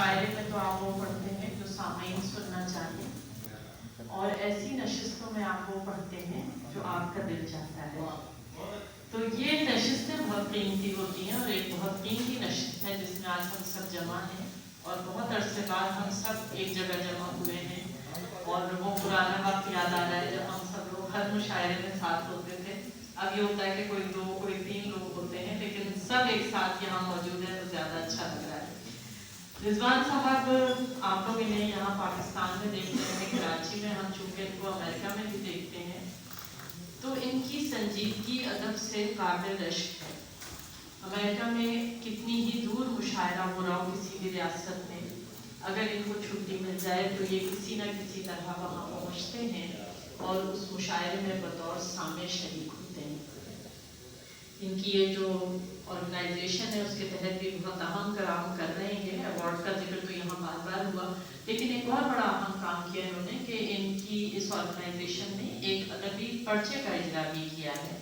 مشاعرے میں تو آپ وہ پڑھتے ہیں جو سامعین سننا چاہتے ہیں، اور ایسی نشستوں میں آپ وہ پڑھتے ہیں جو آپ کا دل چاہتا ہے۔ تو یہ نشستیں بہت قیمتی ہوتی ہیں، اور ایک بہت قیمتی نشست ہے جس میں آج ہم سب جمع ہیں، اور بہت عرصے بعد ہم سب ایک جگہ جمع ہوئے ہیں، اور وہ پرانا وقت یاد آ رہا ہے جب ہم سب لوگ ہر مشاعرے میں ساتھ ہوتے تھے۔ اب یہ ہوتا ہے کہ کوئی 2 کوئی 3 لوگ ہوتے ہیں، لیکن سب ایک ساتھ یہاں موجود ہیں تو زیادہ اچھا لگ رہا ہے۔ رضوان صاحب آپ لوگ انہیں یہاں پاکستان میں دیکھتے ہیں، کراچی میں، ہم چونکہ ان کو امریکہ میں بھی دیکھتے ہیں، تو ان کی سنجیدگی ادب سے قابل رشک ہے۔ امریکہ میں کتنی ہی دور مشاعرہ ہو رہا ہو کسی بھی ریاست میں، اگر ان کو چھٹی مل جائے تو یہ کسی نہ کسی طرح وہاں پہنچتے ہیں اور اس مشاعرے میں بطور سامع شریک ہوتے ہیں۔ ان کی یہ جو آرگنائزیشن ہے اس کے تحت بھی بہت اہم کام کر رہے ہیں۔ ایوارڈ کا ذکر تو یہاں بار بار ہوا، لیکن ایک اور بڑا اہم کام کیا انہوں نے کہ ان کی اس آرگنائزیشن نے ایک ادبی پرچے کا اجرا بھی کیا ہے،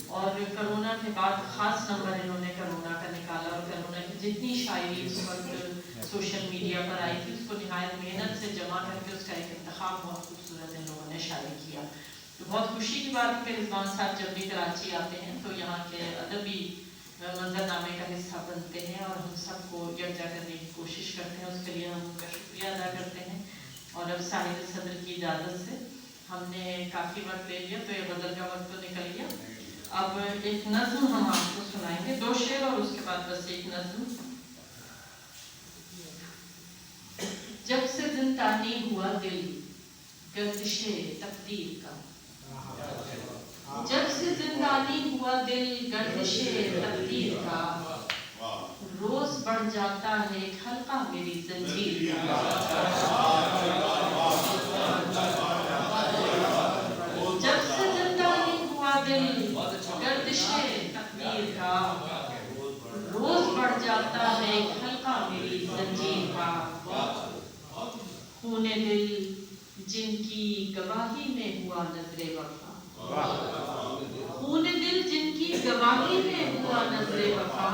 اور کرونا کے بعد خاص نمبر انہوں نے کرونا کا نکالا، اور کرونا کی جتنی شاعری اس وقت سوشل میڈیا پر آئی تھی اس کو نہایت محنت سے جمع کر کے اس کا ایک انتخاب بہت خوبصورت ان لوگوں نے شائع کیا۔ تو بہت خوشی کی بات ہے کہ رضوان صاحب جب بھی کراچی آتے ہیں تو یہاں کے ادبی منظرنامے کا حصہ بنتے ہیں، اور ہم سب کو یکجا کرنے کی کوشش کرتے ہیں۔ اس کے لیے ہم ان کا شکریہ ادا کرتے ہیں، اور اب صاحب صدر کی اجازت سے ہم نے کافی وقت لے لیا، تو یہ غزل کا وقت تو نکل گیا۔ اب ایک نظم ہم آپ کو سنائیں گے، 2 شعر اور اس کے بعد بس ایک نظم۔ جب سے زندانی ہوا دل گردش تقدیر کا، جب سے زندانی ہوا دل گردش تقدیر کا، روز بڑھ جاتا ہے حلقہ میری زنجیر کا۔ جب سے زندانی ہوا دل گردش تقدیر کا، روز بڑھ جاتا ہے حلقہ میری زنجیر کا۔ خون دل جن کی گواہی میں ہوا نظر وفا، خون دل جن کی گواہی میں ہوا نظر وفا،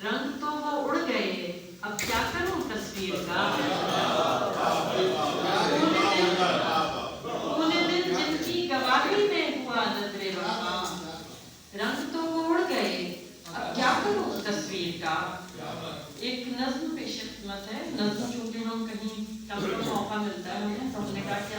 رنگ تو وہ اڑ گئے اب کیا کروں تصویر کا۔ خون دل جن کی گواہی میں ہوا نظر وفا، رنگ تو وہ اڑ گئے اب کیا کروں تصویر کا۔ ایک نظم پیش خدمت ہے، نظم چونکہ ہم کہیں کم موقع ملتا ہے ہمیں، تو ہم نے کہا کہ